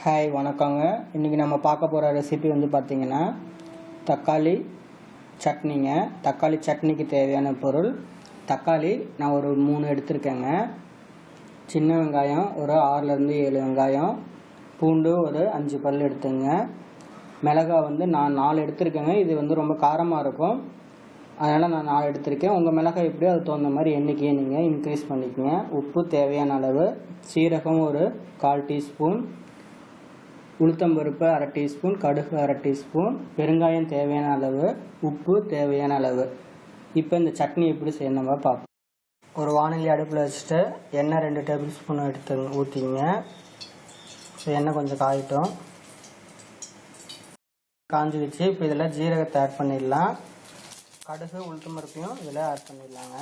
Hi வணக்கங்க. இன்றைக்கி நம்ம பார்க்க போகிற ரெசிபி வந்து பார்த்திங்கன்னா தக்காளி சட்னிங்க. தக்காளி சட்னிக்கு தேவையான பொருள் தக்காளி நான் ஒரு 3 எடுத்திருக்கேங்க. சின்ன வெங்காயம் ஒரு 6லேருந்து 7 வெங்காயம், பூண்டு ஒரு 5 பல் எடுத்துங்க. மிளகாய் வந்து நான் 4 எடுத்திருக்கேங்க. இது வந்து ரொம்ப காரமாக இருக்கும், அதனால் நான் 4 எடுத்திருக்கேன். உங்கள் மிளகாய் எப்படியோ அது தகுந்த மாதிரி எண்ணிக்கையை நீங்கள் இன்க்ரீஸ் பண்ணிக்கோங்க. உப்பு தேவையான அளவு, சீரகம் ஒரு 1/4 டீஸ்பூன், உளுத்தம்பருப்பு 1/2 டீஸ்பூன், கடுகு 1/2 டீஸ்பூன், பெருங்காயம் தேவையான அளவு, உப்பு தேவையான அளவு. இப்போ இந்த சட்னி எப்படி செய்யணும் பார்ப்போம். ஒரு வானிலை அடுப்பில் வச்சுட்டு எண்ணெய் 2 டேபிள் ஸ்பூன் எடுத்து ஊற்றிங்க. எண்ணெய் கொஞ்சம் காயட்டும். காஞ்சி வச்சு இப்போ இதில் ஜீரகத்தை ஆட் பண்ணிடலாம். கடுகு உளுத்தம்பருப்பையும் இதில் ஆட் பண்ணிடலாங்க.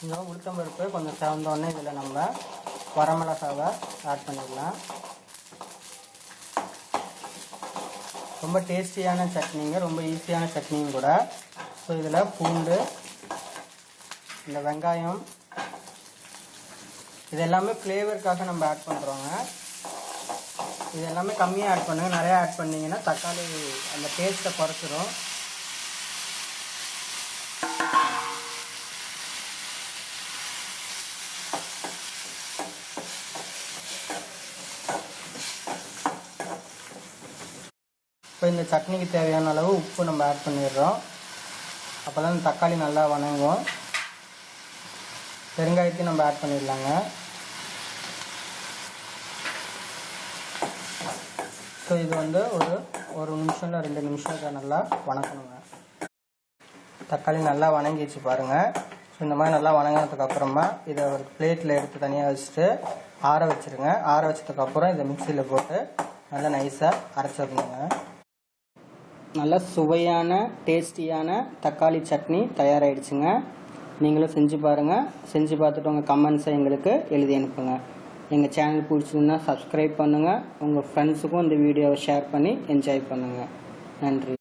இந்த உளுத்தம்பருப்பு கொஞ்சம் சேர்ந்தோடனே இதில் நம்ம வரமிளகாவை ஆட் பண்ணிடலாம். ரொம்ப டேஸ்டியான சட்னிங்க, ரொம்ப ஈஸியான சட்னியும் கூட. ஸோ இதில் பூண்டு, இந்த வெங்காயம், இது எல்லாமே ஃப்ளேவருக்காக நம்ம ஆட் பண்ணுறோங்க. இது எல்லாமே கம்மியாக ஆட் பண்ணுங்கள். நிறையா ஆட் பண்ணிங்கன்னா தக்காளி அந்த டேஸ்ட்டை குறைச்சிரும். இப்போ இந்த சட்னிக்கு தேவையான அளவு உப்பு நம்ம ஆட் பண்ணிடுறோம். அப்போ தான் இந்த தக்காளி நல்லா வணங்கும். பெருங்காயத்தையும் நம்ம ஆட் பண்ணிடலாங்க. ஸோ இது வந்து ஒரு நிமிஷம் இல்லை 2 நிமிஷம் நல்லா வணக்கணுங்க. தக்காளி நல்லா வணங்கிடுச்சு பாருங்கள். ஸோ இந்த மாதிரி நல்லா வணங்கினதுக்கப்புறமா இதை ஒரு பிளேட்டில் எடுத்து தனியாக வச்சுட்டு ஆற வச்சுருங்க. ஆற வச்சதுக்கப்புறம் இதை மிக்சியில் போட்டு நல்லா நைஸாக அரைச்சிடணுங்க. நல்ல சுவையான டேஸ்டியான தக்காளி சட்னி தயாராகிடுச்சுங்க. நீங்களும் செஞ்சு பாருங்கள். செஞ்சு பார்த்துட்டு உங்கள் கமெண்ட்ஸை எங்களுக்கு எழுதி அனுப்புங்க. எங்கள் சேனல் பிடிச்சிருந்தா சப்ஸ்கிரைப் பண்ணுங்கள். உங்கள் ஃப்ரெண்ட்ஸுக்கும் இந்த வீடியோவை ஷேர் பண்ணி என்ஜாய் பண்ணுங்கள். நன்றி.